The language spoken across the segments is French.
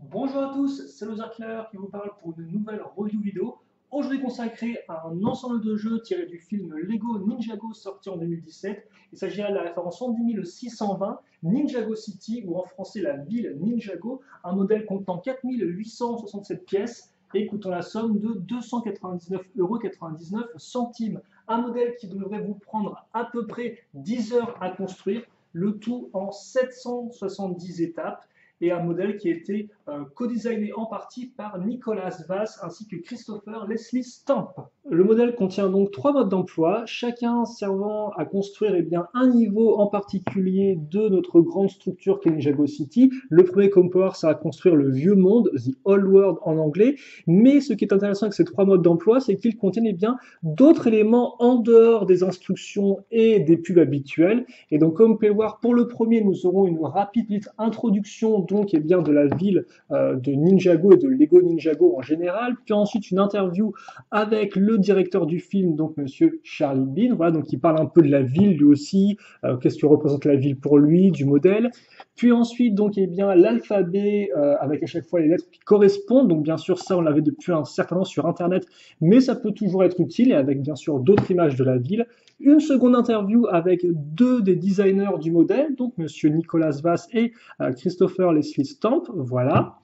Bonjour à tous, c'est Loser qui vous parle pour une nouvelle review vidéo. Aujourd'hui consacrée à un ensemble de jeux tirés du film Lego Ninjago sorti en 2017. Il s'agira de la référence 10620 Ninjago City ou en français la ville Ninjago, un modèle comptant 4867 pièces et coûtant la somme de 299,99 €. Un modèle qui devrait vous prendre à peu près 10 heures à construire, le tout en 770 étapes et un modèle qui a été co-designé en partie par Nicolas Vass ainsi que Christopher Leslie Stamp. Le modèle contient donc trois modes d'emploi, chacun servant à construire un niveau en particulier de notre grande structure qu'est Ninjago City. Le premier comme power, ça va construire le vieux monde, The Old World en anglais, mais ce qui est intéressant avec ces trois modes d'emploi, c'est qu'ils contiennent d'autres éléments en dehors des instructions et des pubs habituelles. Et donc, comme vous pouvez le voir, pour le premier, nous aurons une rapide introduction donc de la ville de Ninjago et de Lego Ninjago en général, puis ensuite une interview avec le directeur du film, donc monsieur Charlie Bean, voilà, donc il parle un peu de la ville lui aussi, qu'est-ce que représente la ville pour lui, du modèle. Puis ensuite, donc, l'alphabet avec à chaque fois les lettres qui correspondent. Donc, bien sûr, ça, on l'avait depuis un certain temps sur Internet, mais ça peut toujours être utile et avec, bien sûr, d'autres images de la ville. Une seconde interview avec deux des designers du modèle, donc monsieur Nicolas Vass et Christopher Leslie Stamp, voilà.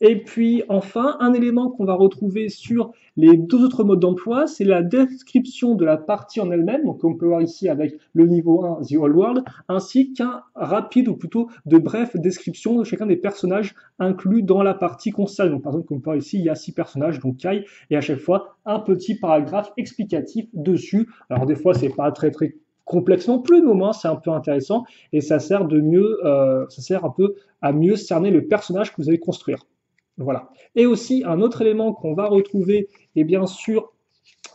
Et puis enfin, un élément qu'on va retrouver sur les deux autres modes d'emploi, c'est la description de la partie en elle-même, donc on peut voir ici avec le niveau 1, The Old World, ainsi qu'un rapide ou plutôt de bref description de chacun des personnages inclus dans la partie concernée. Donc par exemple, comme on peut voir ici, il y a 6 personnages, donc Kai, et à chaque fois un petit paragraphe explicatif dessus. Alors des fois, c'est pas très complexe non plus, mais au moins c'est un peu intéressant et ça sert ça sert un peu à mieux cerner le personnage que vous allez construire. Voilà. Et aussi, un autre élément qu'on va retrouver, et bien sûr,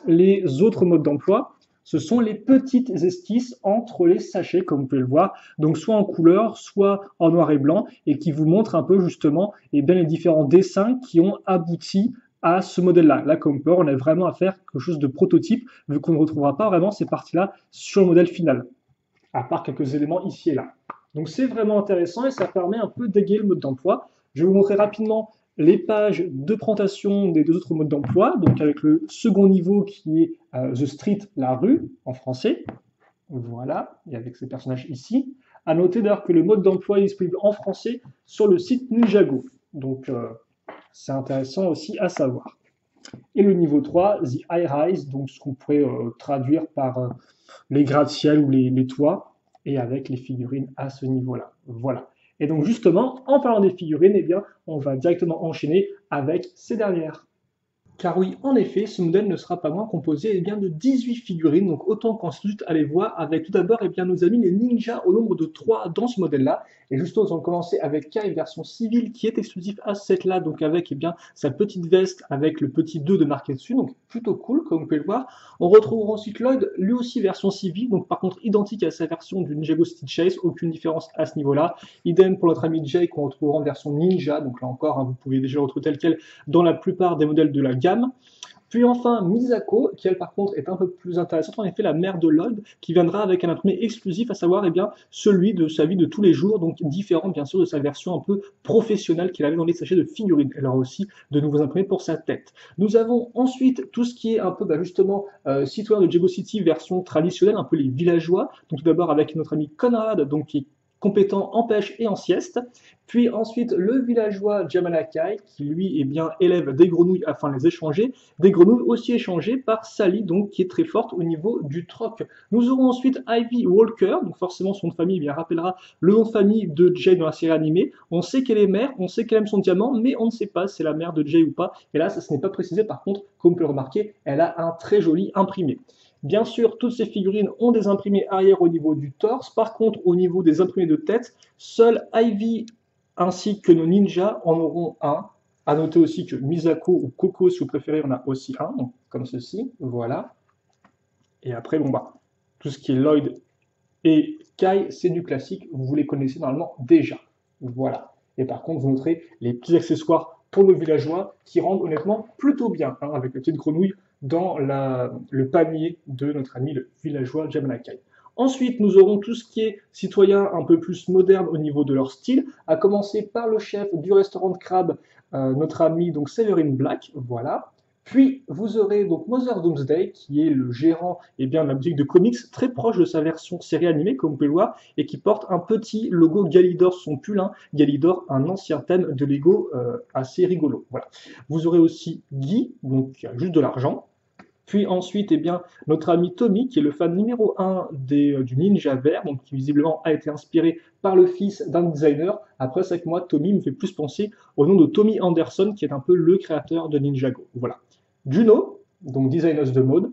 les autres modes d'emploi, ce sont les petites esquisses entre les sachets, comme vous pouvez le voir, donc soit en couleur, soit en noir et blanc, et qui vous montrent un peu justement les différents dessins qui ont abouti à ce modèle-là. Là, comme peur, on a vraiment à faire quelque chose de prototype, vu qu'on ne retrouvera pas vraiment ces parties-là sur le modèle final, à part quelques éléments ici et là. Donc c'est vraiment intéressant et ça permet un peu d'égayer le mode d'emploi. Je vais vous montrer rapidement les pages de présentation des deux autres modes d'emploi, donc avec le second niveau qui est The Street, la rue, en français. Voilà, et avec ces personnages ici. À noter d'ailleurs que le mode d'emploi est disponible en français sur le site Ninjago. Donc c'est intéressant aussi à savoir. Et le niveau 3, The High Rise, donc ce qu'on pourrait traduire par les gratte-ciel ou les toits, et avec les figurines à ce niveau-là. Voilà. Et donc justement, en parlant des figurines, on va directement enchaîner avec ces dernières. Car oui, en effet, ce modèle ne sera pas moins composé de 18 figurines, donc autant qu'ensuite aller voir avec tout d'abord nos amis les ninjas au nombre de 3 dans ce modèle-là. Et juste nous allons commencer avec Kai version civile qui est exclusif à ce set-là, donc avec sa petite veste avec le petit 2 de marqué dessus, donc plutôt cool comme vous pouvez le voir. On retrouvera ensuite Lloyd, lui aussi version civile, donc par contre identique à sa version du Ninjago City Chase, aucune différence à ce niveau-là. Idem pour notre ami Jay qu'on retrouvera en version ninja, donc là encore, vous pouvez déjà le retrouver tel quel dans la plupart des modèles de la gamme. Puis enfin Misako, qui elle par contre est un peu plus intéressante, en effet la mère de Lloyd, qui viendra avec un imprimé exclusif, à savoir celui de sa vie de tous les jours, donc différent bien sûr de sa version un peu professionnelle qu'il avait dans les sachets de figurines. Elle aura aussi de nouveaux imprimés pour sa tête. Nous avons ensuite tout ce qui est un peu justement citoyen de Jago City version traditionnelle, un peu les villageois. Donc tout d'abord avec notre ami Conrad, donc qui est compétent en pêche et en sieste. Puis ensuite le villageois Jamalakai, qui lui élève des grenouilles afin de les échanger, des grenouilles aussi échangées par Sally, donc qui est très forte au niveau du troc. Nous aurons ensuite Ivy Walker, donc forcément son nom de famille rappellera le nom de famille de Jay dans la série animée. On sait qu'elle est mère, on sait qu'elle aime son diamant, mais on ne sait pas si c'est la mère de Jay ou pas. Et là, ça ce n'est pas précisé. Par contre, comme vous pouvez le remarquer, elle a un très joli imprimé. Bien sûr, toutes ces figurines ont des imprimés arrière au niveau du torse. Par contre, au niveau des imprimés de tête, seul Ivy ainsi que nos ninjas en auront un. À noter aussi que Misako ou Coco, si vous préférez, en a aussi un, donc comme ceci, voilà. Et après, tout ce qui est Lloyd et Kai, c'est du classique, vous les connaissez normalement déjà. Voilà. Et par contre, vous noterez les petits accessoires pour nos villageois qui rendent honnêtement plutôt bien, avec la petite grenouille dans le panier de notre ami le villageois Jamalakai. Ensuite, nous aurons tout ce qui est citoyen un peu plus moderne au niveau de leur style, à commencer par le chef du restaurant de crabe, notre ami donc Severin Black, voilà. Puis vous aurez donc Mother Doomsday, qui est le gérant de la boutique de comics, très proche de sa version série animée, comme vous pouvez le voir, et qui porte un petit logo Galidor sur son pull, hein. Galidor, un ancien thème de Lego assez rigolo. Voilà. Vous aurez aussi Guy, donc qui a juste de l'argent. Puis ensuite, notre ami Tommy, qui est le fan numéro 1 du Ninja Vert, donc qui visiblement a été inspiré par le fils d'un designer. Après, c'est que moi, Tommy me fait plus penser au nom de Tommy Anderson, qui est un peu le créateur de Ninjago. Voilà. Juno, donc designeuse de mode,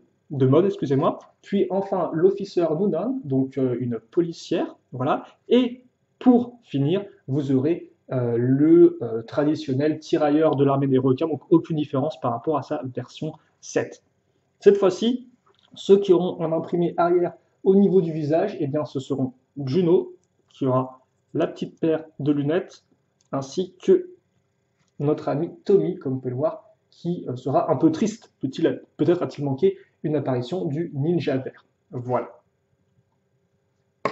excusez-moi. Puis enfin, l'officer Noonan, donc une policière. Voilà. Et pour finir, vous aurez le traditionnel tirailleur de l'armée des requins, donc aucune différence par rapport à sa version 7. Cette fois-ci, ceux qui auront un imprimé arrière au niveau du visage, ce seront Juno, qui aura la petite paire de lunettes, ainsi que notre ami Tommy, comme vous pouvez le voir, qui sera un peu triste. Peut-être a-t-il manqué une apparition du ninja vert. Voilà.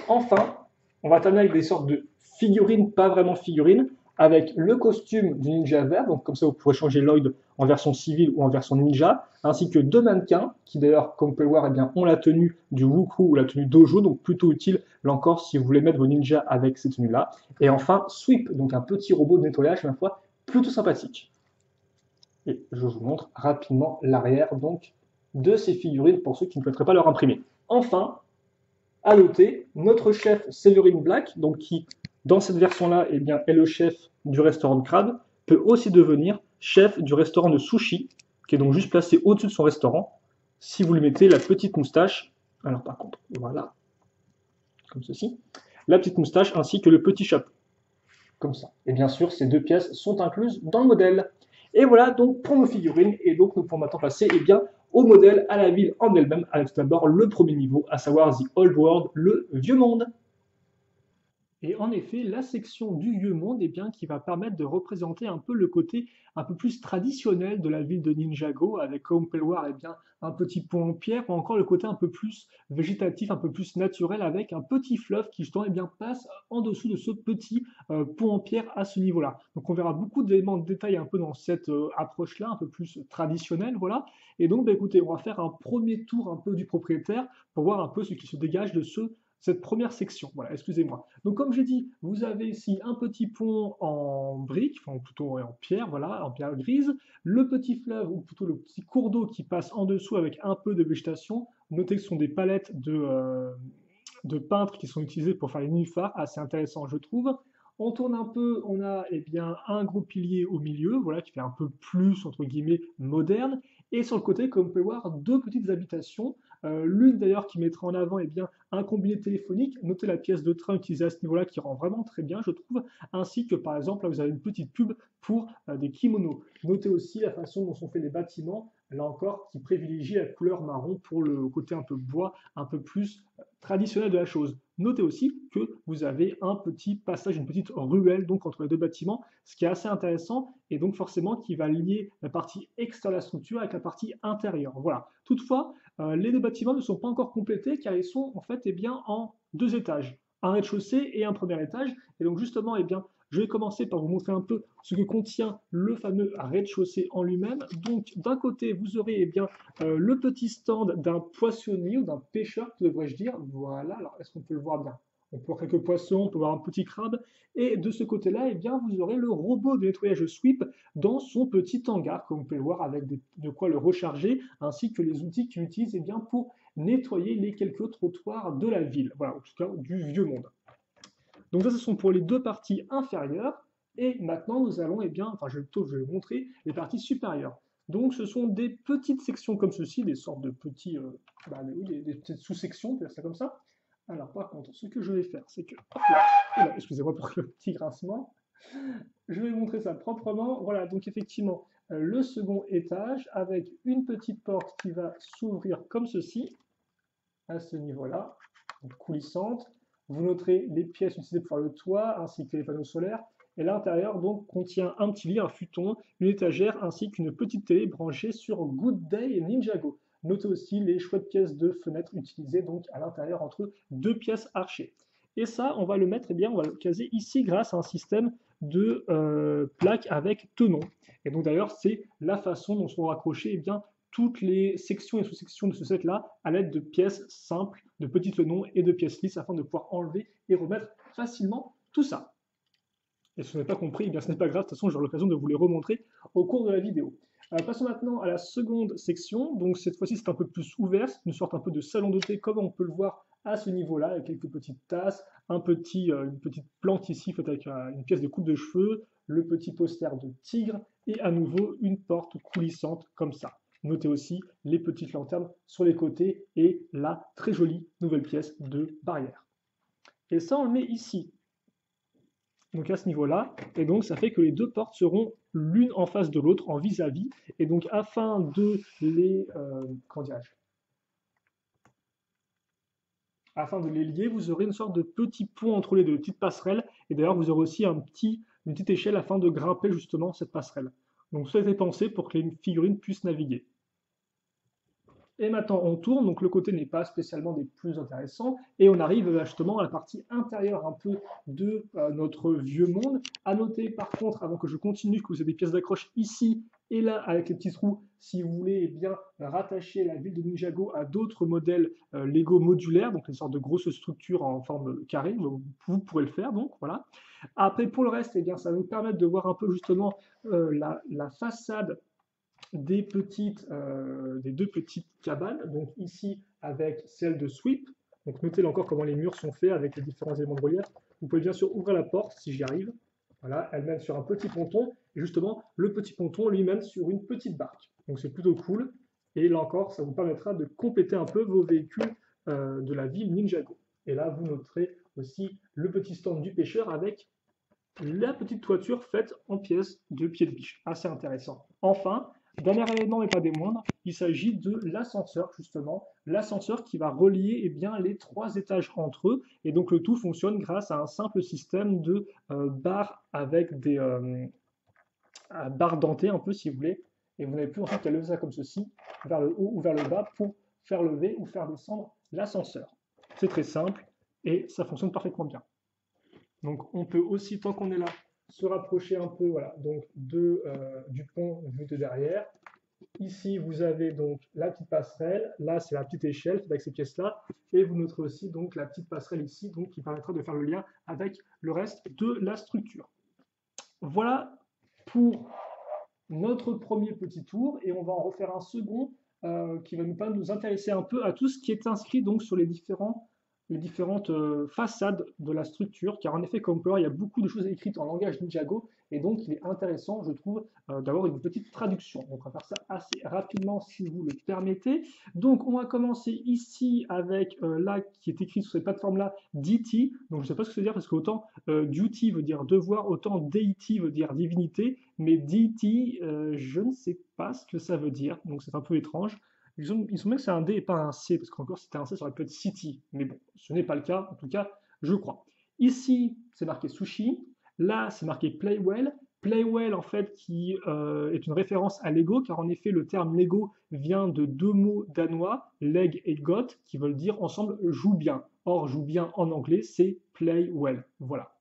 Enfin, on va terminer avec des sortes de figurines, pas vraiment figurines, avec le costume du ninja vert, donc comme ça vous pourrez changer Lloyd en version civile ou en version ninja, ainsi que 2 mannequins, qui d'ailleurs, comme vous pouvez le voir, ont la tenue du Wukru ou la tenue Dojo, donc plutôt utile, là encore, si vous voulez mettre vos ninjas avec ces tenues-là. Et enfin, Sweep, donc un petit robot de nettoyage, ma foi, plutôt sympathique. Et je vous montre rapidement l'arrière donc de ces figurines pour ceux qui ne souhaiteraient pas leur imprimer. Enfin, à noter, notre chef Severin Black, donc qui dans cette version-là est le chef du restaurant de crabe, peut aussi devenir chef du restaurant de sushi, qui est donc juste placé au-dessus de son restaurant, si vous lui mettez la petite moustache. Alors par contre, voilà, comme ceci, la petite moustache ainsi que le petit chapeau, comme ça. Et bien sûr, ces 2 pièces sont incluses dans le modèle. Et voilà donc pour nos figurines, et donc nous pourrons maintenant passer au modèle, à la ville en elle-même, avec tout d'abord le premier niveau, à savoir The Old World, le vieux monde. Et en effet, la section du vieux monde, qui va permettre de représenter un peu le côté un peu plus traditionnel de la ville de Ninjago, avec, comme vous pouvez le voir, un petit pont en pierre, ou encore le côté un peu plus végétatif, un peu plus naturel, avec un petit fleuve qui justement passe en dessous de ce petit pont en pierre à ce niveau-là. Donc on verra beaucoup d'éléments de détail un peu dans cette approche-là, un peu plus traditionnelle, voilà. Et donc, écoutez, on va faire un premier tour un peu du propriétaire pour voir un peu ce qui se dégage de cette première section. Voilà, excusez-moi. Donc, comme j'ai dit, vous avez ici un petit pont en briques, enfin plutôt en pierre, voilà, en pierre grise, le petit fleuve, ou plutôt le petit cours d'eau qui passe en dessous avec un peu de végétation. Notez que ce sont des palettes de peintres qui sont utilisées pour faire les nénuphars, assez intéressant, je trouve. On tourne un peu, on a un gros pilier au milieu, voilà, qui fait un peu plus, entre guillemets, moderne. Et sur le côté, comme vous pouvez voir, 2 petites habitations. L'une d'ailleurs qui mettra en avant un combiné téléphonique. Notez la pièce de train utilisée à ce niveau-là qui rend vraiment très bien, je trouve. Ainsi que par exemple, là vous avez une petite pub pour des kimonos. Notez aussi la façon dont sont faits les bâtiments, là encore, qui privilégie la couleur marron pour le côté un peu bois, un peu plus traditionnel de la chose. Notez aussi que vous avez un petit passage, une petite ruelle donc entre les 2 bâtiments, ce qui est assez intéressant et donc forcément qui va lier la partie extérieure de la structure avec la partie intérieure. Voilà. Toutefois, les 2 bâtiments ne sont pas encore complétés car ils sont en fait en 2 étages, un rez-de-chaussée et un premier étage. Et donc justement, je vais commencer par vous montrer un peu ce que contient le fameux rez-de-chaussée en lui-même. Donc d'un côté, vous aurez le petit stand d'un poissonnier ou d'un pêcheur, devrais-je dire. Voilà, alors est-ce qu'on peut le voir bien? On peut voir quelques poissons, on peut voir un petit crabe. Et de ce côté-là, vous aurez le robot de nettoyage Sweep dans son petit hangar, comme vous pouvez le voir, avec de quoi le recharger, ainsi que les outils qu'il utilise pour nettoyer les quelques trottoirs de la ville. Voilà, en tout cas du vieux monde. Donc ça, ce sont pour les 2 parties inférieures. Et maintenant, nous allons, je vais vous montrer les parties supérieures. Donc ce sont des petites sections comme ceci, des sortes de petits, des petites sous-sections, on peut dire ça comme ça. Alors par contre, ce que je vais faire, c'est que, hop là, excusez-moi pour le petit grincement, je vais vous montrer ça proprement. Voilà, donc effectivement, le second étage avec une petite porte qui va s'ouvrir comme ceci, à ce niveau-là, donc coulissante. Vous noterez les pièces utilisées pour faire le toit ainsi que les panneaux solaires. Et l'intérieur donc contient un petit lit, un futon, une étagère ainsi qu'une petite télé branchée sur Good Day Ninjago. Notez aussi les chouettes pièces de fenêtre utilisées donc à l'intérieur entre deux pièces archées. Et ça, on va le mettre, eh bien, on va le caser ici grâce à un système de plaques avec tenon. Et donc d'ailleurs, c'est la façon dont sont raccrochées eh bien, toutes les sections et sous-sections de ce set-là à l'aide de pièces simples, de petits tenons et de pièces lisses afin de pouvoir enlever et remettre facilement tout ça. Et si vous n'avez pas compris, eh bien, ce n'est pas grave, de toute façon j'aurai l'occasion de vous les remontrer au cours de la vidéo. Passons maintenant à la seconde section. Donc cette fois-ci c'est un peu plus ouvert, c'est une sorte un peu de salon de thé comme on peut le voir à ce niveau-là, avec quelques petites tasses, une petite plante ici faite avec une pièce de coupe de cheveux, le petit poster de tigre et à nouveau une porte coulissante comme ça. Notez aussi les petites lanternes sur les côtés et la très jolie nouvelle pièce de barrière. Et ça on le met ici. Donc à ce niveau-là, et donc ça fait que les deux portes seront l'une en face de l'autre, en vis-à-vis, et donc afin de les, afin de les lier, vous aurez une sorte de petit pont entre les deux, petite passerelle, et d'ailleurs vous aurez aussi une petite échelle afin de grimper justement cette passerelle. Donc ça a été pensé pour que les figurines puissent naviguer. Et maintenant on tourne, donc le côté n'est pas spécialement des plus intéressants, et on arrive justement à la partie intérieure un peu de notre vieux monde. À noter par contre, avant que je continue, que vous avez des pièces d'accroche ici et là avec les petits trous, si vous voulez eh bien, rattacher la ville de Ninjago à d'autres modèles Lego modulaires, donc les sortes de grosses structures en forme carrée, vous pourrez le faire, donc voilà. Après pour le reste, eh bien, ça va nous permettre de voir un peu justement la façade des deux petites cabanes, donc ici avec celle de Sweep. Donc notez là encore comment les murs sont faits avec les différents éléments de relief. Vous pouvez bien sûr ouvrir la porte si j'y arrive. Voilà, elle mène sur un petit ponton, et justement le petit ponton lui mène sur une petite barque. Donc c'est plutôt cool, et là encore ça vous permettra de compléter un peu vos véhicules de la ville Ninjago. Et là vous noterez aussi le petit stand du pêcheur avec la petite toiture faite en pièces de pied de biche. Assez intéressant. Enfin, dernier élément mais pas des moindres, il s'agit de l'ascenseur justement, l'ascenseur qui va relier eh bien, les trois étages entre eux, et donc le tout fonctionne grâce à un simple système de barres avec des barres dentées un peu si vous voulez, et vous n'avez plus ensuite qu'à lever ça comme ceci, vers le haut ou vers le bas pour faire lever ou faire descendre l'ascenseur. C'est très simple et ça fonctionne parfaitement bien. Donc on peut aussi, tant qu'on est là, se rapprocher un peu voilà, donc du pont vu de derrière. Ici, vous avez donc la petite passerelle. Là, c'est la petite échelle avec ces pièces-là. Et vous noterez aussi donc la petite passerelle ici, donc, qui permettra de faire le lien avec le reste de la structure. Voilà pour notre premier petit tour. Et on va en refaire un second qui va nous intéresser un peu à tout ce qui est inscrit donc, sur les différentes façades de la structure, car en effet, comme on peut voir, il y a beaucoup de choses écrites en langage Ninjago, et donc il est intéressant, je trouve, d'avoir une petite traduction. Donc on va faire ça assez rapidement, si vous le permettez. Donc on va commencer ici avec, là, qui est écrit sur cette plateforme-là, deity. Donc je ne sais pas ce que ça veut dire, parce que autant duty veut dire devoir, autant deity veut dire divinité, mais deity, je ne sais pas ce que ça veut dire, donc c'est un peu étrange. Ils sont bien que c'est un D et pas un C, parce qu'encore si c'était un C, ça aurait pu être City. Mais bon, ce n'est pas le cas, en tout cas, je crois. Ici, c'est marqué Sushi. Là, c'est marqué Playwell. Playwell, en fait, qui est une référence à Lego, car en effet, le terme Lego vient de deux mots danois, leg et got, qui veulent dire ensemble joue bien. Or, joue bien en anglais, c'est play well. Voilà.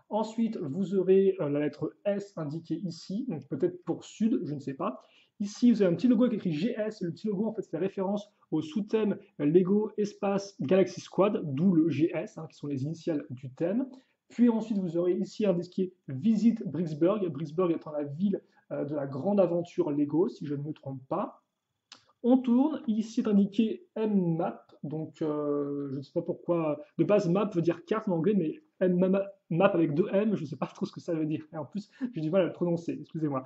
Ensuite, vous aurez la lettre S indiquée ici, donc peut-être pour sud, je ne sais pas. Ici, vous avez un petit logo avec écrit GS. Le petit logo, en fait, fait référence au sous-thème Lego Espace Galaxy Squad, d'où le GS, qui sont les initiales du thème. Puis ensuite, vous aurez ici indiqué Visit Bricksburg. Bricksburg étant la ville de la grande aventure Lego, si je ne me trompe pas. On tourne, ici est indiqué mmap, donc je ne sais pas pourquoi, de base map veut dire carte en anglais, mais map avec deux M, je ne sais pas trop ce que ça veut dire, et en plus j'ai du mal à le prononcer, excusez-moi.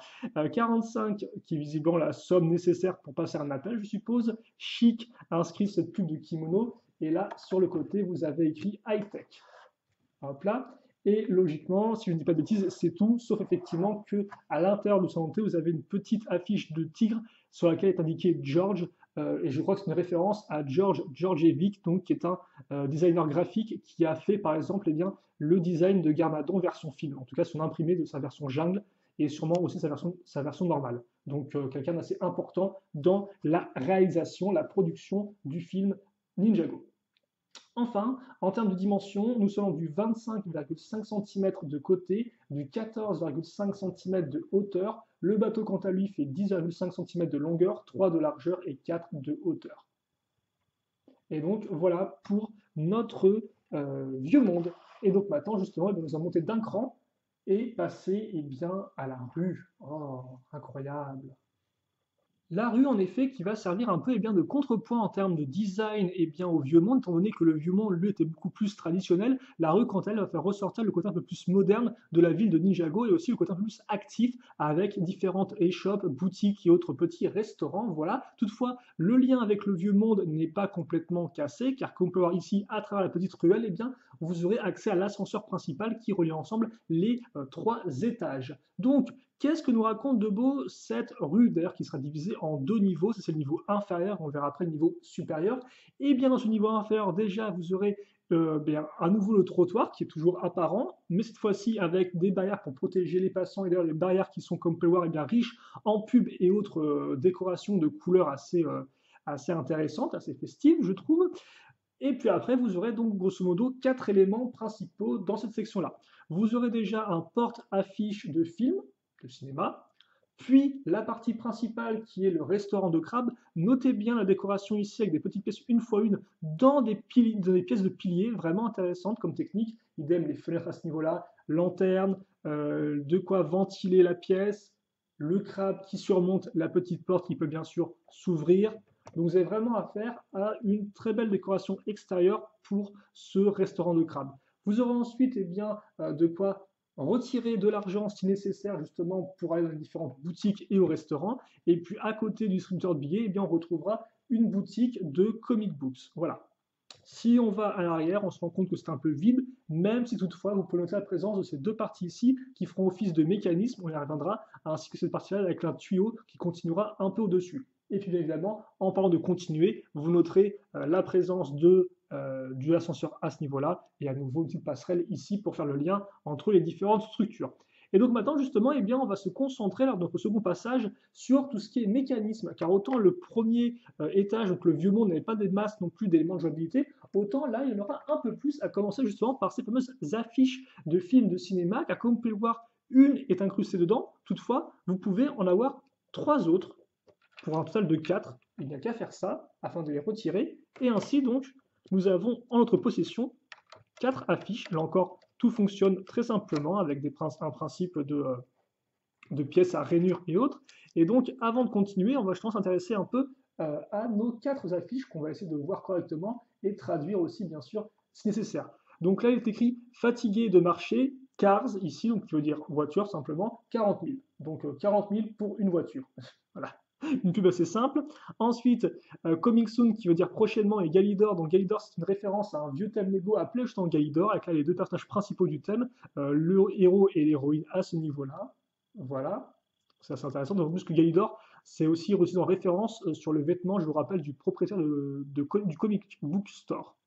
45 qui est visiblement la somme nécessaire pour passer un appel, je suppose. Chic a inscrit cette pub de kimono, et là sur le côté vous avez écrit high-tech. Hop là. Et logiquement, si je ne dis pas de bêtises, c'est tout, sauf effectivement que à l'intérieur de son thé, vous avez une petite affiche de tigre sur laquelle est indiqué George, et je crois que c'est une référence à George Georgievic, donc, qui est un designer graphique qui a fait par exemple eh bien, le design de Garmadon version film, en tout cas son imprimé de sa version jungle, et sûrement aussi sa version normale. Donc quelqu'un d'assez important dans la réalisation, la production du film Ninjago. Enfin, en termes de dimension, nous sommes du 25,5 cm de côté, du 14,5 cm de hauteur. Le bateau, quant à lui, fait 10,5 cm de longueur, 3 de largeur et 4 de hauteur. Et donc, voilà pour notre vieux monde. Et donc maintenant, justement, nous allons monter d'un cran et passer bien, à la rue. Oh, incroyable! La rue, en effet, qui va servir un peu de contrepoint en termes de design au vieux monde, étant donné que le vieux monde, lui, était beaucoup plus traditionnel. La rue, quant à elle, va faire ressortir le côté un peu plus moderne de la ville de Ninjago et aussi le côté un peu plus actif avec différentes échoppes, boutiques et autres petits restaurants. Voilà. Toutefois, le lien avec le vieux monde n'est pas complètement cassé, car comme on peut voir ici, à travers la petite ruelle, vous aurez accès à l'ascenseur principal qui relie ensemble les 3 étages. Donc, qu'est-ce que nous raconte de beau cette rue, d'ailleurs, qui sera divisée en 2 niveaux? C'est le niveau inférieur, on verra après le niveau supérieur. Et bien dans ce niveau inférieur, déjà, vous aurez à nouveau le trottoir qui est toujours apparent, mais cette fois-ci avec des barrières pour protéger les passants, et d'ailleurs les barrières qui sont, comme vous pouvez le voir, riches en pubs et autres décorations de couleurs assez intéressantes, assez festives, je trouve. Et puis après, vous aurez donc grosso modo 4 éléments principaux dans cette section-là. Vous aurez déjà un porte-affiche de film, de cinéma, puis la partie principale qui est le restaurant de crabe. Notez bien la décoration ici avec des petites pièces une fois une dans des pièces de piliers, vraiment intéressantes comme technique. Idem les fenêtres à ce niveau-là, lanterne, de quoi ventiler la pièce, le crabe qui surmonte la petite porte qui peut bien sûr s'ouvrir. Donc vous avez vraiment affaire à une très belle décoration extérieure pour ce restaurant de crabe. Vous aurez ensuite de quoi retirer de l'argent si nécessaire justement pour aller dans les différentes boutiques et au restaurant. Et puis à côté du distributeur de billets, on retrouvera une boutique de comic books. Voilà. Si on va à l'arrière, on se rend compte que c'est un peu vide, même si toutefois vous pouvez noter la présence de ces 2 parties ici qui feront office de mécanisme, on y reviendra, ainsi que cette partie-là avec un tuyau qui continuera un peu au-dessus. Et puis bien évidemment, en parlant de continuer, vous noterez la présence du ascenseur à ce niveau-là, et à nouveau une petite passerelle ici pour faire le lien entre les différentes structures. Et donc maintenant, justement, on va se concentrer lors de notre second passage sur tout ce qui est mécanisme, car autant le premier étage, donc le vieux monde, n'avait pas des masses non plus d'éléments de jouabilité, autant là, il y en aura un peu plus, à commencer justement par ces fameuses affiches de films de cinéma, car comme vous pouvez le voir, une est incrustée dedans, toutefois, vous pouvez en avoir 3 autres, pour un total de 4, il n'y a qu'à faire ça, afin de les retirer, et ainsi donc, nous avons en notre possession 4 affiches, là encore, tout fonctionne très simplement avec un principe de pièces à rainures et autres. Et donc, avant de continuer, on va justement s'intéresser un peu à nos 4 affiches qu'on va essayer de voir correctement et traduire aussi, bien sûr, si nécessaire. Donc là, il est écrit « Fatigué de marcher, cars », ici, donc qui veut dire voiture simplement, 40 000. Donc 40 000 pour une voiture. Voilà. Une pub assez simple. Ensuite, Coming Soon qui veut dire prochainement et Galidor. Donc Galidor, c'est une référence à un vieux thème Lego appelé justement Galidor, avec là les 2 personnages principaux du thème, le héros et l'héroïne à ce niveau-là. Voilà, c'est assez intéressant. Donc, plus que Galidor, c'est aussi reçu en référence sur le vêtement, je vous rappelle, du propriétaire du comic book store.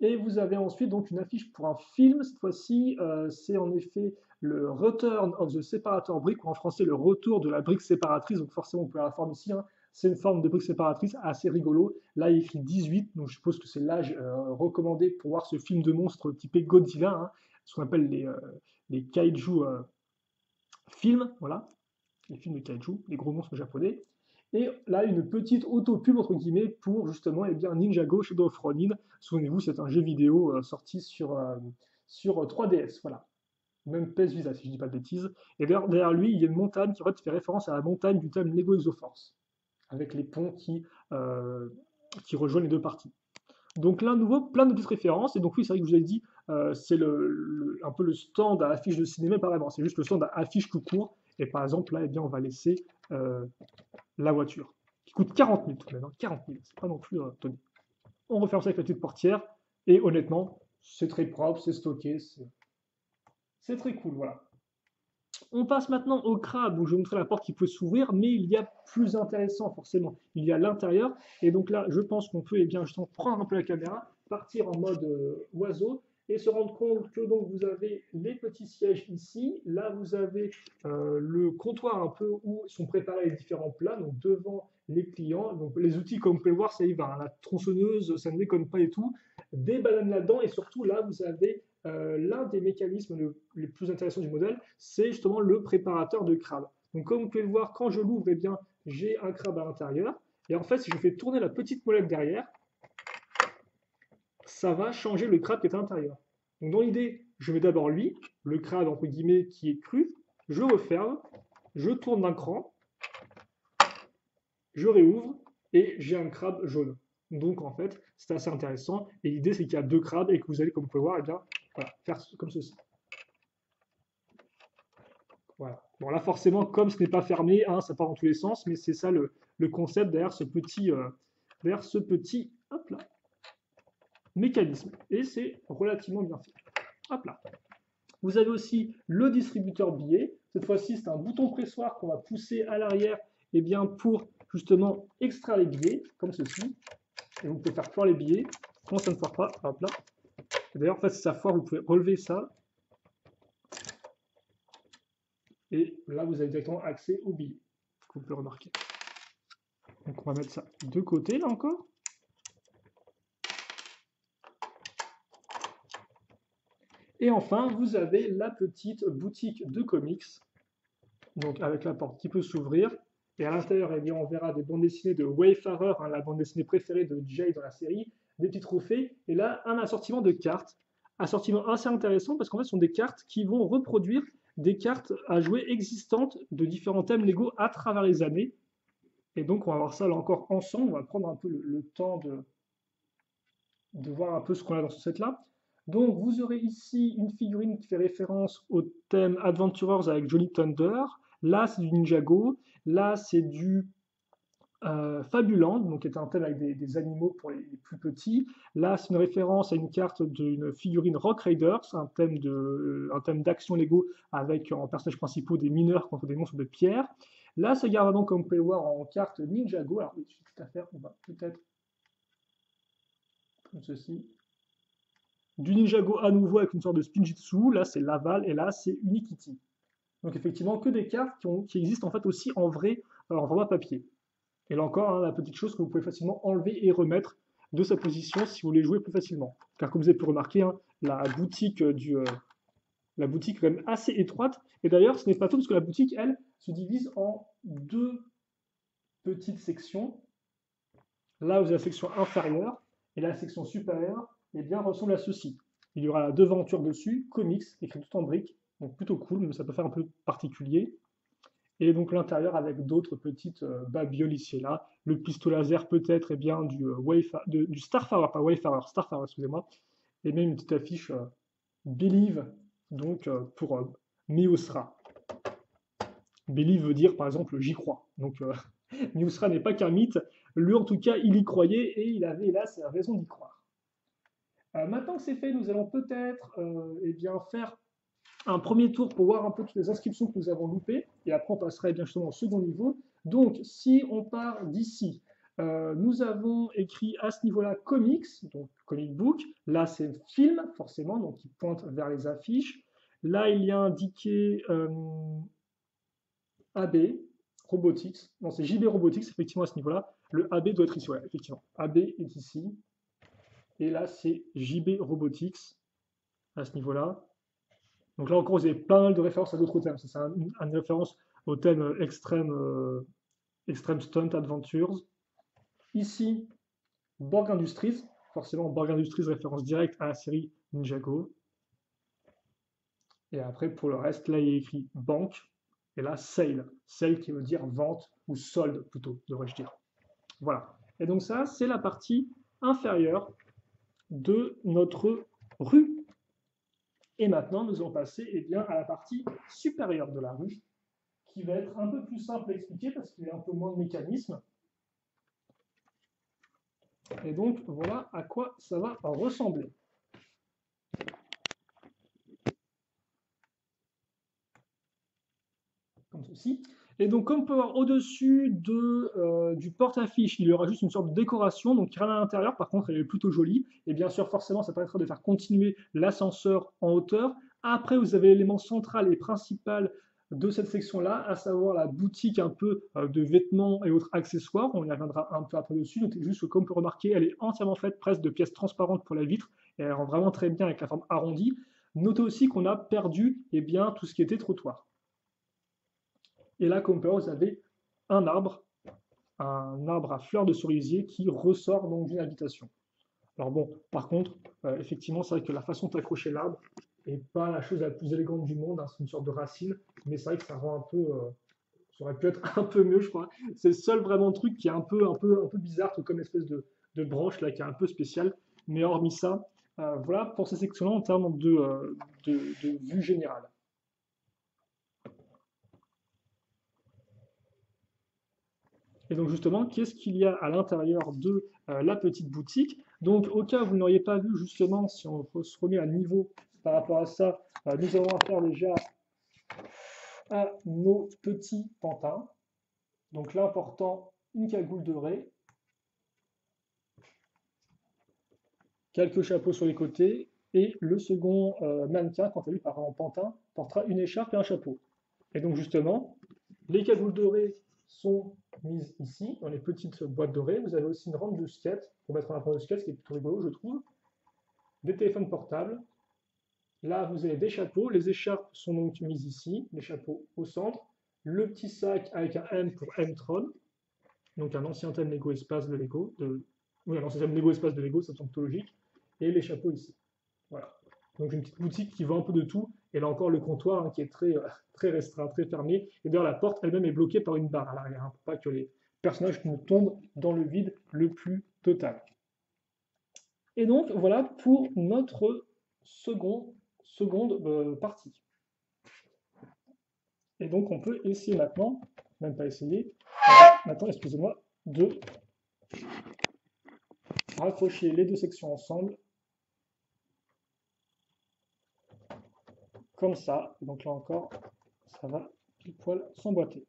Et vous avez ensuite donc une affiche pour un film, cette fois-ci, c'est en effet le Return of the Separator Brick, ou en français le retour de la brique séparatrice, donc forcément on peut la forme ici, c'est une forme de brique séparatrice assez rigolo. Là il écrit 18, donc je suppose que c'est l'âge recommandé pour voir ce film de monstre typé Godzilla, ce qu'on appelle les kaiju films, voilà, les films de kaiju, les gros monstres japonais. Et là, une petite auto-pub, entre guillemets, pour justement Ninjago Shadow of Ronin. Souvenez-vous, c'est un jeu vidéo sorti sur 3DS, voilà. Même PS Vita, si je ne dis pas de bêtises. Et derrière lui, il y a une montagne qui en fait fait référence à la montagne du thème Lego Exoforce, avec les ponts qui rejoignent les 2 parties. Donc là, à nouveau, plein de petites références. Et donc oui, c'est vrai que je vous ai dit, c'est un peu le stand à affiche de cinéma, pas vraiment. C'est juste le stand à affiche tout court. Et par exemple, là, on va laisser la voiture, qui coûte 40 000 tout de même. 40 000, c'est pas non plus tonné. On referme ça avec la petite portière. Et honnêtement, c'est très propre, c'est stocké, c'est très cool, voilà. On passe maintenant au crabe, où je vais vous montrer la porte qui peut s'ouvrir, mais il y a plus intéressant forcément. Il y a l'intérieur, et donc là, je pense qu'on peut justement prendre un peu la caméra, partir en mode oiseau, et se rendre compte que donc vous avez les petits sièges ici. Là, vous avez le comptoir un peu où sont préparés les différents plats, donc devant les clients. Donc les outils, comme vous pouvez le voir, ça y va, hein. La tronçonneuse, ça ne déconne pas et tout. Des bananes là-dedans, et surtout là, vous avez l'un des mécanismes les plus intéressants du modèle, c'est justement le préparateur de crabe. Donc comme vous pouvez le voir, quand je l'ouvre, eh bien, j'ai un crabe à l'intérieur. Et en fait, si je fais tourner la petite molette derrière, ça va changer le crabe qui est à l'intérieur. Donc dans l'idée, je mets d'abord lui, le crabe entre guillemets qui est cru, je referme, je tourne d'un cran, je réouvre et j'ai un crabe jaune. Donc en fait, c'est assez intéressant. Et l'idée, c'est qu'il y a deux crabes et que vous allez, comme vous pouvez voir, eh bien, voilà, faire comme ceci. Voilà. Bon là, forcément, comme ce n'est pas fermé, hein, ça part dans tous les sens, mais c'est ça le concept derrière ce petit hop là, mécanisme. Et c'est relativement bien fait. Hop là. Vous avez aussi le distributeur billets. Cette fois-ci, c'est un bouton pressoir qu'on va pousser à l'arrière eh bien, pour justement extraire les billets, comme ceci. Et vous pouvez faire foire les billets. Quand ça ne foire pas, hop là. D'ailleurs, en fait, si ça foire, vous pouvez relever ça. Et là, vous avez directement accès aux billets. Vous pouvez remarquer. Donc, on va mettre ça de côté, là encore. Et enfin, vous avez la petite boutique de comics, donc avec la porte qui peut s'ouvrir. Et à l'intérieur, eh bien, on verra des bandes dessinées de Wayfarer, hein, la bande dessinée préférée de Jay dans la série, des petits trophées, et là, un assortiment de cartes. Assortiment assez intéressant parce qu'en fait, ce sont des cartes qui vont reproduire des cartes à jouer existantes de différents thèmes Lego à travers les années. Et donc, on va voir ça là encore ensemble. On va prendre un peu le temps de voir un peu ce qu'on a dans ce set-là. Donc, vous aurez ici une figurine qui fait référence au thème Adventurers avec Johnny Thunder. Là, c'est du Ninjago. Là, c'est du Fabuland, donc qui est un thème avec des animaux pour les plus petits. Là, c'est une référence à une carte d'une figurine Rock Raiders, un thème d'action Lego avec en personnages principaux des mineurs contre des monstres de pierre. Là, c'est Garvadon, comme vous pouvez le voir, en carte Ninjago. Alors, il suffit tout à faire, on va peut-être comme ceci. Du Ninjago à nouveau avec une sorte de Spinjitzu. Là, c'est Laval et là, c'est Unikitty. Donc, effectivement, que des cartes qui existent en fait aussi en vrai, en format papier. Et là encore, hein, la petite chose que vous pouvez facilement enlever et remettre de sa position si vous voulez jouer plus facilement. Car comme vous avez pu remarquer, hein, la boutique la boutique est quand même assez étroite. Et d'ailleurs, ce n'est pas tout parce que la boutique, elle, se divise en deux petites sections. Là, vous avez la section inférieure et la section supérieure, eh bien, ressemble à ceci. Il y aura la devanture dessus, comics, écrit tout en briques, donc plutôt cool, mais ça peut faire un peu particulier. Et donc l'intérieur avec d'autres petites babioles ici et là. Le pistolet laser peut-être eh bien du Starfarer, pas Wayfarer, Starfarer, excusez-moi. Et même une petite affiche Believe, donc pour Miusra. Believe veut dire par exemple j'y crois. Donc Miusra n'est pas qu'un mythe. Lui en tout cas il y croyait et il avait hélas raison d'y croire. Maintenant que c'est fait, nous allons peut-être eh bien, faire un premier tour pour voir un peu toutes les inscriptions que nous avons loupées, et après on passera bien justement au second niveau. Donc si on part d'ici, nous avons écrit à ce niveau-là comics, donc comic book, là c'est film forcément, donc qui pointe vers les affiches. Là il y a indiqué AB, Robotics, non c'est JB Robotics effectivement à ce niveau-là, le AB doit être ici, ouais, effectivement, AB est ici, et là c'est JB Robotics à ce niveau-là. Donc là encore, vous avez pas mal de références à d'autres thèmes. C'est une référence au thème Extreme Stunt Adventures. Ici, Borg Industries. Forcément, Borg Industries, référence directe à la série Ninjago. Et après, pour le reste, là, il y a écrit banque. Et là, sale. Sale qui veut dire vente ou solde plutôt, devrais-je dire. Voilà. Et donc ça, c'est la partie inférieure de notre rue. Et maintenant, nous allons passer eh bien, à la partie supérieure de la rue, qui va être un peu plus simple à expliquer parce qu'il y a un peu moins de mécanismes. Et donc, voilà à quoi ça va ressembler. Comme ceci. Et donc, comme on peut voir au-dessus du porte-affiche, il y aura juste une sorte de décoration, donc il y a rien à l'intérieur, par contre, elle est plutôt jolie. Et bien sûr, forcément, ça permettra de faire continuer l'ascenseur en hauteur. Après, vous avez l'élément central et principal de cette section-là, à savoir la boutique un peu de vêtements et autres accessoires. On y reviendra un peu après dessus. Donc, juste comme on peut remarquer, elle est entièrement faite presque de pièces transparentes pour la vitre, et elle rend vraiment très bien avec la forme arrondie. Notez aussi qu'on a perdu tout ce qui était trottoir. Et là, comme on peut voir, vous avez un arbre à fleurs de cerisier qui ressort donc d'une habitation. Alors bon, par contre, effectivement, c'est vrai que la façon d'accrocher l'arbre n'est pas la chose la plus élégante du monde, hein, c'est une sorte de racine, mais c'est vrai que ça rend un peu, ça aurait pu être un peu mieux, je crois. C'est le seul vraiment truc qui est un peu bizarre, tout comme une espèce de branche là qui est un peu spéciale. Mais hormis ça, voilà pour ces sections-là en termes de vue générale. Et donc justement, qu'est-ce qu'il y a à l'intérieur de la petite boutique? Donc au cas où vous n'auriez pas vu justement, si on se remet à niveau par rapport à ça, nous avons affaire déjà à nos petits pantins. Donc l'important, une cagoule de raie, quelques chapeaux sur les côtés, et le second mannequin, quant à lui, en pantin, portera une écharpe et un chapeau. Et donc justement, les cagoules dorées sont mises ici, dans les petites boîtes dorées. Vous avez aussi une rampe de skate, pour mettre en avant de skate, ce qui est plutôt rigolo, je trouve. Des téléphones portables. Là, vous avez des chapeaux. Les écharpes sont donc mises ici, les chapeaux au centre. Le petit sac avec un M pour M-Tron, donc un ancien thème Lego Espace de Lego. Oui, un ancien thème Lego Espace de Lego, ça semble plutôt logique. Et les chapeaux ici. Voilà. Donc une petite boutique qui vend un peu de tout. Et là encore le comptoir qui est très restreint, très fermé. Et d'ailleurs la porte elle-même est bloquée par une barre à l'arrière, pour pas que les personnages ne tombent dans le vide le plus total. Et donc voilà pour notre seconde partie. Et donc on peut essayer maintenant, même pas essayer, maintenant excusez-moi, de raccrocher les deux sections ensemble comme ça. Et donc là encore, ça va pile poil s'emboîter.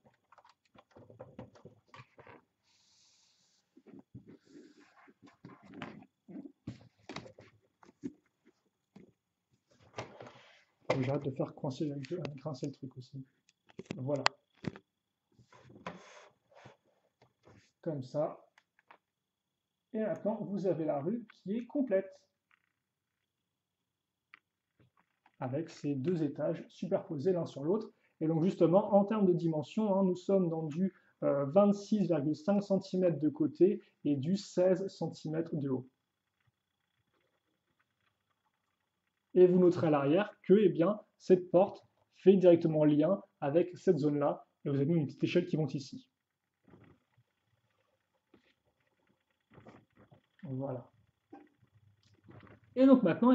J'arrête de faire grincer le truc aussi. Voilà. Comme ça. Et maintenant, vous avez la rue qui est complète. Avec ces deux étages superposés l'un sur l'autre. Et donc justement, en termes de dimension, hein, nous sommes dans du 26,5 cm de côté et du 16 cm de haut. Et vous noterez à l'arrière que cette porte fait directement lien avec cette zone-là. Et vous avez une petite échelle qui monte ici. Voilà. Et donc maintenant,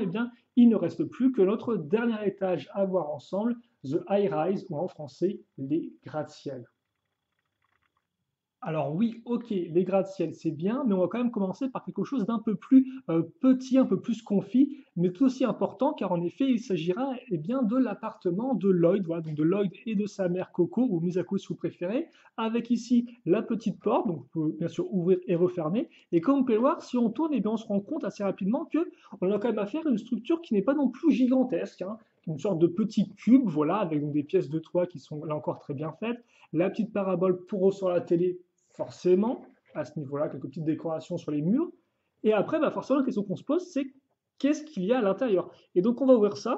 il ne reste plus que notre dernier étage à voir ensemble, The High Rise, ou en français, les gratte-ciel. Alors oui, ok, les gratte-ciel c'est bien, mais on va quand même commencer par quelque chose d'un peu plus petit, un peu plus confit, mais tout aussi important, car en effet, il s'agira de l'appartement de Lloyd, voilà, donc de Lloyd et de sa mère Coco, ou Misako si vous préférez, avec ici la petite porte, donc vous pouvez bien sûr ouvrir et refermer, et comme vous pouvez le voir, si on tourne, on se rend compte assez rapidement que on a quand même affaire à une structure qui n'est pas non plus gigantesque, hein, une sorte de petit cube, voilà, avec donc, des pièces de toit qui sont là encore très bien faites, la petite parabole pour recevoir la télé, forcément, à ce niveau-là, quelques petites décorations sur les murs. Et après, forcément, la question qu'on se pose, c'est qu'est-ce qu'il y a à l'intérieur? Et donc, on va ouvrir ça.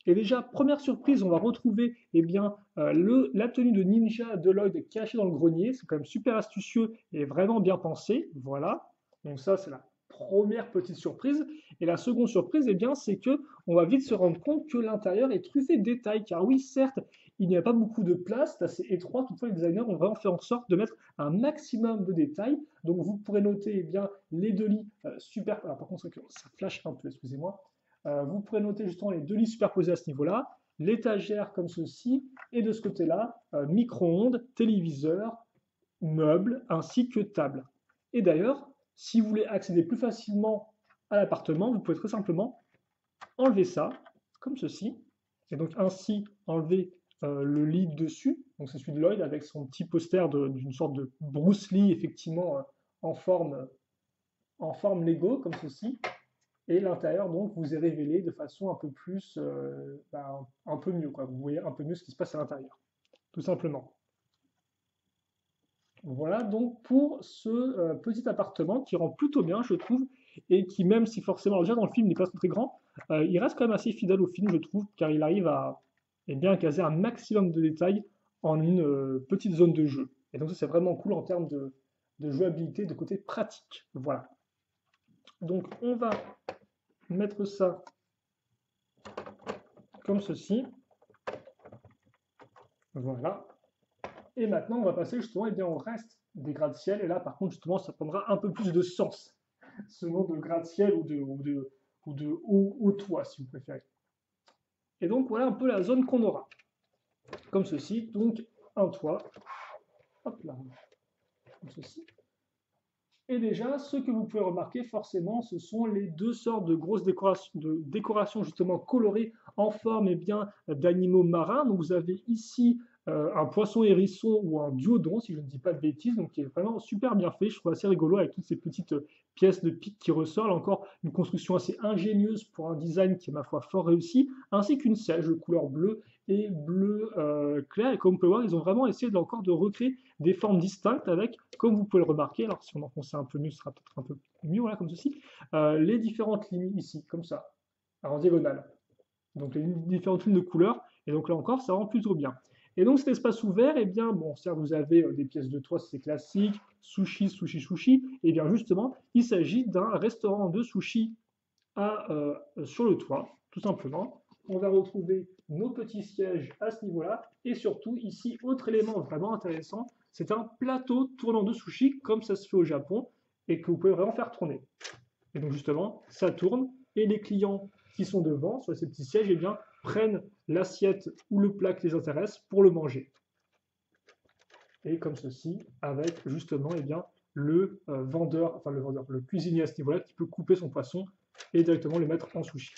Et déjà, première surprise, on va retrouver la tenue de ninja de Lloyd cachée dans le grenier. C'est quand même super astucieux et vraiment bien pensé. Voilà. Donc ça, c'est la première petite surprise. Et la seconde surprise, c'est que on va vite se rendre compte que l'intérieur est truffé de détails. Car oui, certes, il n'y a pas beaucoup de place, c'est assez étroit. Toutefois, les designers ont vraiment fait en sorte de mettre un maximum de détails. Donc, vous pourrez noter les deux lits super. Alors, par contre, ça flash un peu, excusez-moi. Vous pourrez noter justement les deux lits superposés à ce niveau-là, l'étagère comme ceci, et de ce côté-là, micro-ondes, téléviseur, meubles, ainsi que table. Et d'ailleurs, si vous voulez accéder plus facilement à l'appartement, vous pouvez très simplement enlever ça, comme ceci, et donc ainsi enlever le lead dessus, donc c'est celui de Lloyd avec son petit poster d'une sorte de Bruce Lee, effectivement, en forme, en forme Lego, comme ceci. Et l'intérieur, donc, vous est révélé de façon un peu plus, un peu mieux, quoi. Vous voyez un peu mieux ce qui se passe à l'intérieur, tout simplement. Voilà donc pour ce petit appartement qui rend plutôt bien, je trouve, et qui, même si forcément, déjà dans le film, il n'est pas très grand, il reste quand même assez fidèle au film, je trouve, car il arrive à bien caser un maximum de détails en une petite zone de jeu. Et donc ça, c'est vraiment cool en termes de jouabilité, de côté pratique. Voilà. Donc on va mettre ça comme ceci. Voilà. Et maintenant, on va passer justement eh bien, au reste des gratte-ciel. Et là, par contre, justement, ça prendra un peu plus de sens, ce nom de gratte-ciel ou de haut toit, si vous préférez. Et donc, voilà un peu la zone qu'on aura. Comme ceci, donc un toit. Hop là, comme ceci. Et déjà, ce que vous pouvez remarquer forcément, ce sont les deux sortes de grosses décorations justement colorées en forme eh bien, d'animaux marins. Donc vous avez ici un poisson hérisson ou un duodon, si je ne dis pas de bêtises, donc qui est vraiment super bien fait. Je trouve assez rigolo avec toutes ces petites pièces de pique qui ressortent. Là encore, une construction assez ingénieuse pour un design qui est ma foi fort réussi, ainsi qu'une siège de couleur bleue et bleu clair. Et comme vous pouvez voir, ils ont vraiment essayé encore de recréer des formes distinctes avec, comme vous pouvez le remarquer, alors si on enfonçait un peu mieux, ce sera peut-être un peu mieux, voilà, comme ceci, les différentes lignes ici, comme ça, en diagonale. Donc les différentes lignes de couleurs, et donc là encore, ça rend plutôt bien. Et donc cet espace ouvert, eh bien, bon, certes, vous avez des pièces de toit, c'est classique, sushi, sushi, sushi, et bien justement, il s'agit d'un restaurant de sushi sur le toit, tout simplement. On va retrouver nos petits sièges à ce niveau-là, et surtout ici, autre élément vraiment intéressant, c'est un plateau tournant de sushi, comme ça se fait au Japon, et que vous pouvez vraiment faire tourner. Et donc justement, ça tourne, et les clients qui sont devant, sur ces petits sièges, eh bien, prennent l'assiette ou le plat qui les intéresse pour le manger. Et comme ceci, avec justement eh bien, le vendeur, le cuisinier à ce niveau-là, qui peut couper son poisson et directement le mettre en sushi.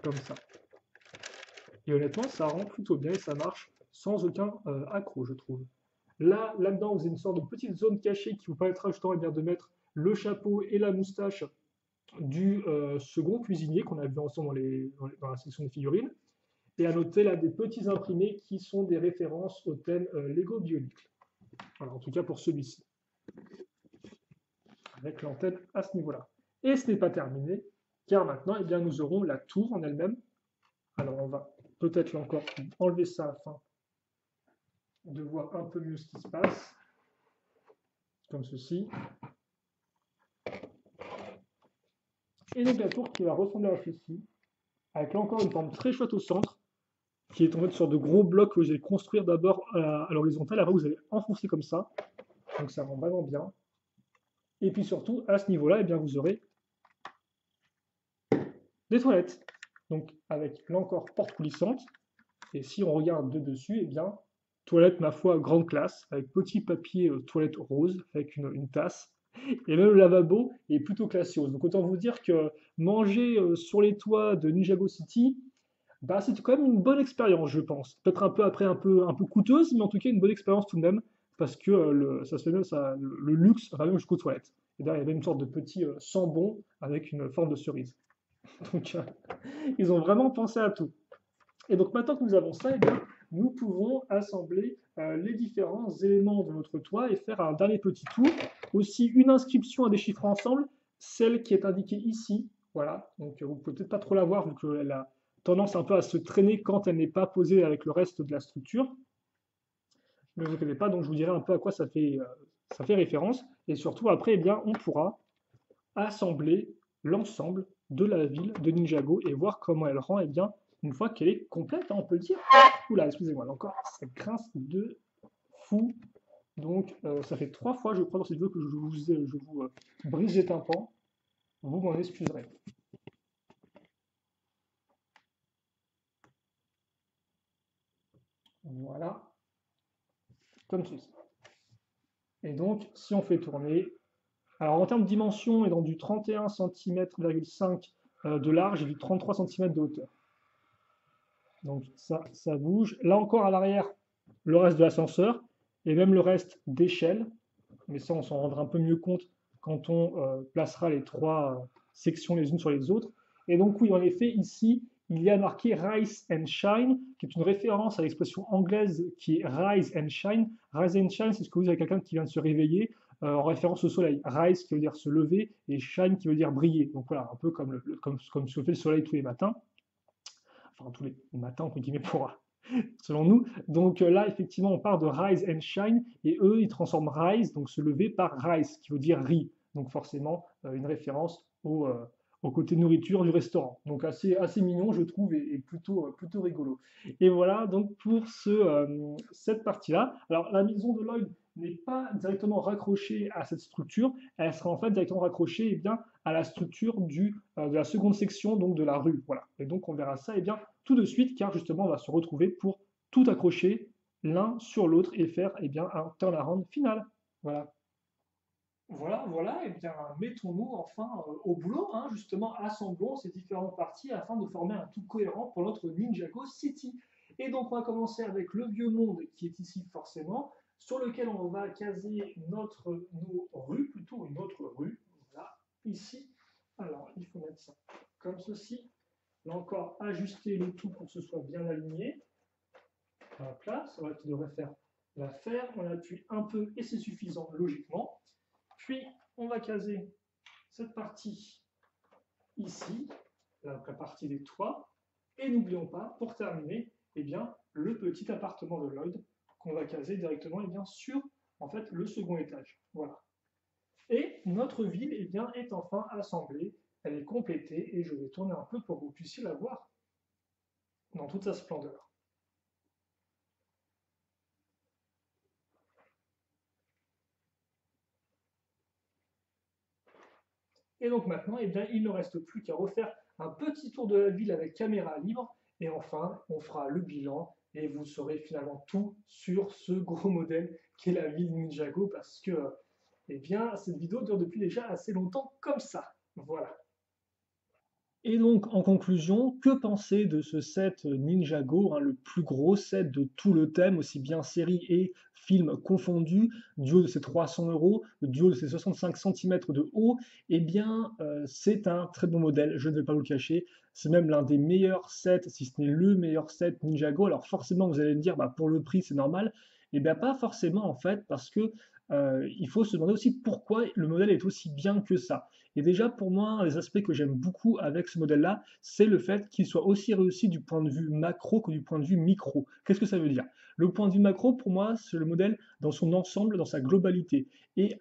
Comme ça. Et honnêtement, ça rend plutôt bien et ça marche sans aucun accroc, je trouve. Là-dedans, vous avez une sorte de petite zone cachée qui vous permettra justement eh bien, de mettre le chapeau et la moustache du second cuisinier qu'on a vu ensemble dans la section des figurines. Et à noter là des petits imprimés qui sont des références au thème Lego Bionicle. Voilà, en tout cas pour celui-ci. Avec l'antenne à ce niveau-là. Et ce n'est pas terminé, car maintenant, eh bien, nous aurons la tour en elle-même. Alors on va peut-être là encore enlever ça afin de voir un peu mieux ce qui se passe. Comme ceci. Et donc la tour qui va ressembler à ceci, avec là encore une forme très chouette au centre, qui est en fait sur de gros blocs que vous allez construire d'abord à l'horizontale, après vous allez enfoncer comme ça. Donc ça rend vraiment bien. Et puis surtout, à ce niveau-là, eh bien, vous aurez des toilettes. Donc avec là encore porte coulissante. Et si on regarde de dessus, eh bien, toilette, ma foi, grande classe, avec petit papier toilette rose, avec une tasse. Et même le lavabo est plutôt classique. Donc autant vous dire que manger sur les toits de Ninjago City, bah, c'est quand même une bonne expérience, je pense. Peut-être un peu après un peu coûteuse, mais en tout cas une bonne expérience tout de même, parce que ça se fait même le luxe va même jusqu'aux toilettes. Et derrière, il y avait une sorte de petit sambon avec une forme de cerise. Donc ils ont vraiment pensé à tout. Et donc maintenant que nous avons ça, eh bien, nous pouvons assembler les différents éléments de notre toit et faire un dernier petit tour. Aussi une inscription à déchiffrer ensemble, celle qui est indiquée ici. Voilà, donc vous ne pouvez peut-être pas trop la voir vu qu'elle a tendance un peu à se traîner quand elle n'est pas posée avec le reste de la structure. Ne vous inquiétez pas, donc je vous dirai un peu à quoi ça fait référence. Et surtout après, eh bien, on pourra assembler l'ensemble de la ville de Ninjago et voir comment elle rend, eh bien, une fois qu'elle est complète, hein, on peut le dire. Oula, excusez-moi, encore, ça grince de fou. Donc, ça fait 3 fois, je crois, dans cette vidéo que je vous brise les tympans. Vous m'en excuserez. Voilà, comme ceci. Et donc, si on fait tourner, alors en termes de dimension, on est dans du 31 cm,5 de large et du 33 cm de hauteur. Donc ça bouge. Là encore à l'arrière, le reste de l'ascenseur et même le reste d'échelle. Mais ça, on s'en rendra un peu mieux compte quand on placera les trois sections les unes sur les autres. Et donc oui, en effet, ici, il y a marqué Rise and Shine, qui est une référence à l'expression anglaise qui est Rise and Shine. Rise and Shine, c'est ce que vous avez quelqu'un qui vient de se réveiller en référence au soleil. Rise qui veut dire se lever et Shine qui veut dire briller. Donc voilà, un peu comme ce que fait le soleil tous les matins. Enfin, tous les matins, entre guillemets, selon nous. Donc là, effectivement, on part de Rise and Shine, et eux, ils transforment Rise, donc se lever, par Rise, qui veut dire riz. Donc forcément, une référence au côté nourriture du restaurant. Donc assez mignon, je trouve, et plutôt rigolo. Et voilà, donc pour cette partie-là. Alors, la maison de Lloyd n'est pas directement raccrochée à cette structure, elle sera en fait directement raccrochée eh bien, à la structure de la seconde section, donc de la rue. Voilà. Et donc, on verra ça eh bien, tout de suite, car justement, on va se retrouver pour tout accrocher l'un sur l'autre et faire eh bien, un turnaround final. Voilà. Voilà, et bien mettons-nous enfin au boulot, hein, justement, assemblons ces différentes parties afin de former un tout cohérent pour notre Ninjago City. Et donc on va commencer avec le vieux monde qui est ici forcément, sur lequel on va caser nos rues, plutôt une autre rue, voilà, ici. Alors il faut mettre ça comme ceci. Là encore, ajuster le tout pour que ce soit bien aligné. Hop là, ça devrait faire l'affaire. On appuie un peu et c'est suffisant logiquement. Puis, on va caser cette partie ici, la partie des toits. Et n'oublions pas, pour terminer, eh bien, le petit appartement de Lloyd qu'on va caser directement eh bien, sur en fait, le second étage. Voilà. Et notre ville eh bien, est enfin assemblée, elle est complétée et je vais tourner un peu pour que vous puissiez la voir dans toute sa splendeur. Et donc maintenant, eh bien, il ne reste plus qu'à refaire un petit tour de la ville avec caméra libre. Et enfin, on fera le bilan et vous saurez finalement tout sur ce gros modèle qu'est la ville Ninjago parce que eh bien, cette vidéo dure depuis déjà assez longtemps comme ça. Voilà. Et donc, en conclusion, que penser de ce set Ninjago, hein, le plus gros set de tout le thème, aussi bien série et film confondus, du haut de ses 300 euros, du haut de ses 65 cm de haut? Eh bien, c'est un très bon modèle, je ne vais pas vous le cacher. C'est même l'un des meilleurs sets, si ce n'est le meilleur set Ninjago. Alors forcément, vous allez me dire, bah, pour le prix, c'est normal. Eh bien, pas forcément, en fait, parce que il faut se demander aussi pourquoi le modèle est aussi bien que ça. Et déjà, pour moi, un des aspects que j'aime beaucoup avec ce modèle-là, c'est le fait qu'il soit aussi réussi du point de vue macro que du point de vue micro. Qu'est-ce que ça veut dire? Le point de vue macro, pour moi, c'est le modèle dans son ensemble, dans sa globalité. Et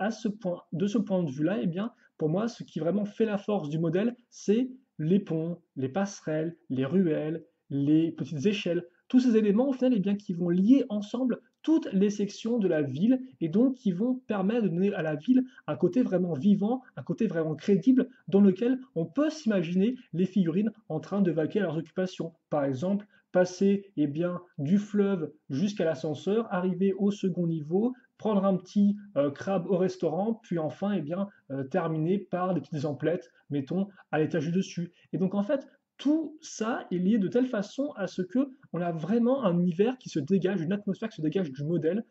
de ce point de vue-là, eh bien, pour moi, ce qui vraiment fait la force du modèle, c'est les ponts, les passerelles, les ruelles, les petites échelles. Tous ces éléments, au final, eh bien, qui vont lier ensemble toutes les sections de la ville et donc qui vont permettre de donner à la ville un côté vraiment vivant, un côté vraiment crédible dans lequel on peut s'imaginer les figurines en train de vaquer à leurs occupations. Par exemple, passer eh bien, du fleuve jusqu'à l'ascenseur, arriver au second niveau, prendre un petit crabe au restaurant, puis enfin eh bien, terminer par des petites emplettes, mettons, à l'étage du dessus. Et donc en fait, tout ça est lié de telle façon à ce que on a vraiment un univers qui se dégage, une atmosphère qui se dégage du modèle,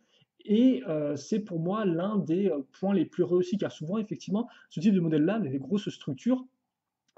et c'est pour moi l'un des points les plus réussis, car souvent, effectivement, ce type de modèle-là, les grosses structures,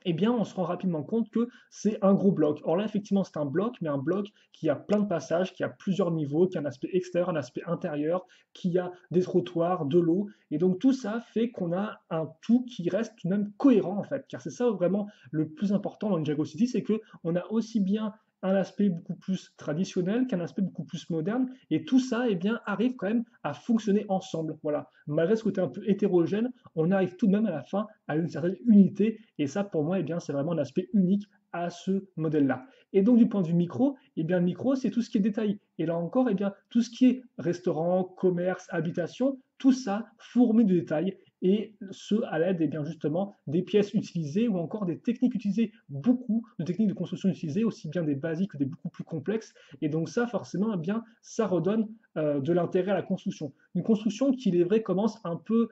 eh bien, on se rend rapidement compte que c'est un gros bloc. Or là, effectivement, c'est un bloc, mais un bloc qui a plein de passages, qui a plusieurs niveaux, qui a un aspect extérieur, un aspect intérieur, qui a des trottoirs, de l'eau. Et donc tout ça fait qu'on a un tout qui reste tout de même cohérent, en fait. Car c'est ça vraiment le plus important dans Ninjago City, c'est qu'on a aussi bien un aspect beaucoup plus traditionnel qu'un aspect beaucoup plus moderne, et tout ça eh bien, arrive quand même à fonctionner ensemble. Voilà. Malgré ce côté un peu hétérogène, on arrive tout de même à la fin à une certaine unité, et ça pour moi eh bien, c'est vraiment un aspect unique à ce modèle-là. Et donc du point de vue micro, eh bien, le micro c'est tout ce qui est détail. Et là encore, eh bien, tout ce qui est restaurant, commerce, habitation, tout ça fourmille de détails et ce à l'aide eh bien, justement des pièces utilisées ou encore des techniques utilisées, beaucoup de techniques de construction utilisées, aussi bien des basiques que des beaucoup plus complexes. Et donc ça, forcément, eh bien, ça redonne de l'intérêt à la construction. Une construction qui, il est vrai, commence un peu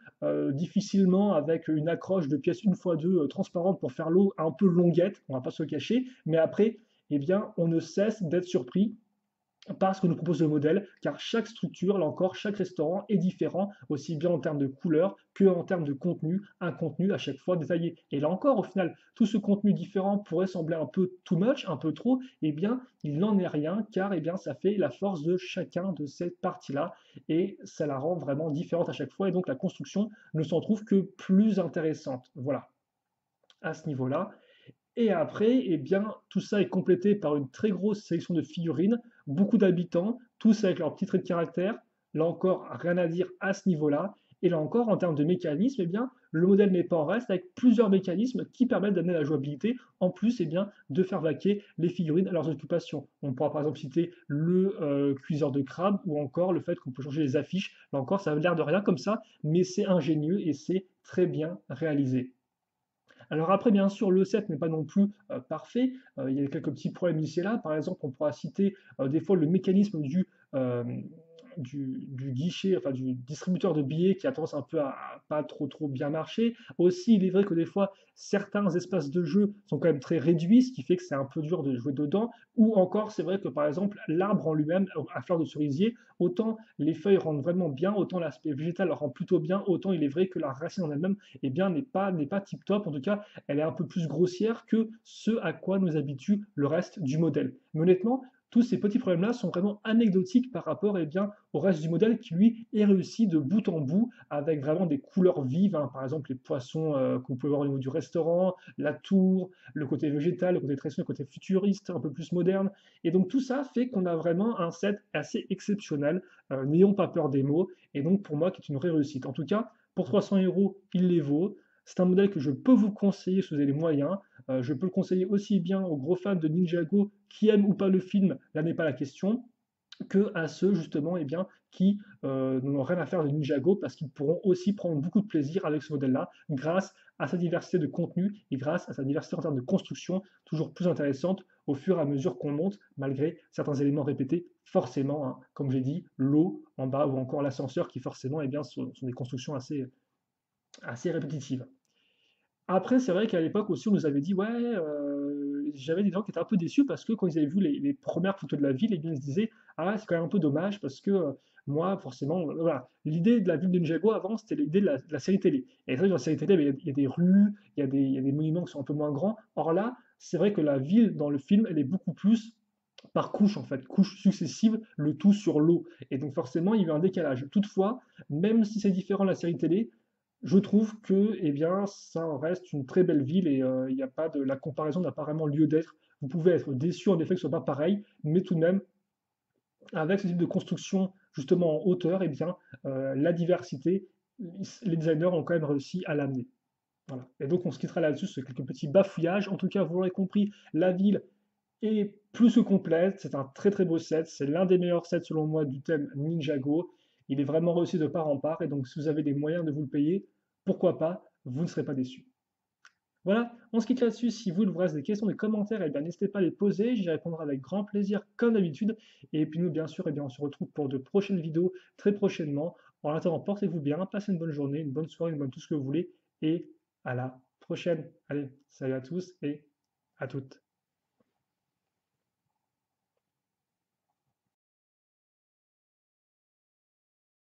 difficilement avec une accroche de pièces 1x2 transparente pour faire l'eau un peu longuette, on va pas se le cacher, mais après, eh bien, on ne cesse d'être surpris par ce que nous propose le modèle, car chaque structure, là encore, chaque restaurant est différent, aussi bien en termes de couleur que en termes de contenu, un contenu à chaque fois détaillé. Et là encore, au final, tout ce contenu différent pourrait sembler un peu too much, un peu trop, eh bien, il n'en est rien, car eh bien, ça fait la force de chacun de ces parties-là, et ça la rend vraiment différente à chaque fois, et donc la construction ne s'en trouve que plus intéressante. Voilà, à ce niveau-là. Et après, eh bien, tout ça est complété par une très grosse sélection de figurines, beaucoup d'habitants, tous avec leurs petits traits de caractère. Là encore, rien à dire à ce niveau-là. Et là encore, en termes de mécanisme, eh bien, le modèle n'est pas en reste avec plusieurs mécanismes qui permettent d'amener la jouabilité, en plus eh bien, de faire vaquer les figurines à leurs occupations. On pourra par exemple citer le cuiseur de crabe ou encore le fait qu'on peut changer les affiches. Là encore, ça a l'air de rien comme ça, mais c'est ingénieux et c'est très bien réalisé. Alors après, bien sûr, le set n'est pas non plus parfait. Il y a quelques petits problèmes ici et là. Par exemple, on pourra citer des fois le mécanisme euh, du guichet, enfin du distributeur de billets qui a tendance un peu à pas trop bien marcher. Aussi, il est vrai que des fois, certains espaces de jeu sont quand même très réduits, ce qui fait que c'est un peu dur de jouer dedans. Ou encore, c'est vrai que par exemple, l'arbre en lui-même, à fleur de cerisier, autant les feuilles rendent vraiment bien, autant l'aspect végétal rend plutôt bien, autant il est vrai que la racine en elle-même eh bien, n'est pas tip top. En tout cas, elle est un peu plus grossière que ce à quoi nous habitue le reste du modèle. Mais honnêtement, tous ces petits problèmes-là sont vraiment anecdotiques par rapport eh bien, au reste du modèle qui, lui, est réussi de bout en bout avec vraiment des couleurs vives. Hein. Par exemple, les poissons que vous pouvez voir au niveau du restaurant, la tour, le côté végétal, le côté traditionnel, le côté futuriste, un peu plus moderne. Et donc tout ça fait qu'on a vraiment un set assez exceptionnel. N'ayons pas peur des mots. Et donc pour moi, qui est une vraie réussite. En tout cas, pour 300 €, il les vaut. C'est un modèle que je peux vous conseiller si vous avez les moyens. Je peux le conseiller aussi bien aux gros fans de Ninjago qui aiment ou pas le film, là n'est pas la question, que à ceux justement eh bien, qui n'ont rien à faire de Ninjago parce qu'ils pourront aussi prendre beaucoup de plaisir avec ce modèle-là grâce à sa diversité de contenu et grâce à sa diversité en termes de construction toujours plus intéressante au fur et à mesure qu'on monte malgré certains éléments répétés forcément, hein, comme j'ai dit, l'eau en bas ou encore l'ascenseur qui forcément eh bien, sont des constructions assez répétitives. Après, c'est vrai qu'à l'époque aussi, on nous avait dit, ouais, j'avais des gens qui étaient un peu déçus parce que quand ils avaient vu les premières photos de la ville, eh bien, ils se disaient, ah, c'est quand même un peu dommage parce que moi, forcément, voilà, l'idée de la ville de Ninjago avant, c'était l'idée de la série télé. Et c'est vrai que dans la série télé, ben, il y a des rues, il y a des monuments qui sont un peu moins grands. Or là, c'est vrai que la ville dans le film, elle est beaucoup plus par couche en fait, couches successives, le tout sur l'eau. Et donc forcément, il y a eu un décalage. Toutefois, même si c'est différent de la série télé, je trouve que eh bien, ça en reste une très belle ville et il y a pas de, la comparaison n'a pas vraiment lieu d'être. Vous pouvez être déçu en effet que ce soit pas pareil, mais tout de même, avec ce type de construction justement en hauteur, eh bien, la diversité, les designers ont quand même réussi à l'amener. Voilà. Et donc on se quittera là-dessus sur quelques petits bafouillages. En tout cas, vous l'aurez compris, la ville est plus que complète. C'est un très très beau set. C'est l'un des meilleurs sets selon moi du thème Ninjago. Il est vraiment réussi de part en part. Et donc si vous avez des moyens de vous le payer, pourquoi pas, vous ne serez pas déçus. Voilà, on se quitte là-dessus. Si vous, il vous reste des questions, des commentaires, eh bien n'hésitez pas à les poser. J'y répondrai avec grand plaisir comme d'habitude. Et puis nous, bien sûr, eh bien, on se retrouve pour de prochaines vidéos très prochainement. En attendant, portez-vous bien, passez une bonne journée, une bonne soirée, une bonne tout ce que vous voulez. Et à la prochaine. Allez, salut à tous et à toutes.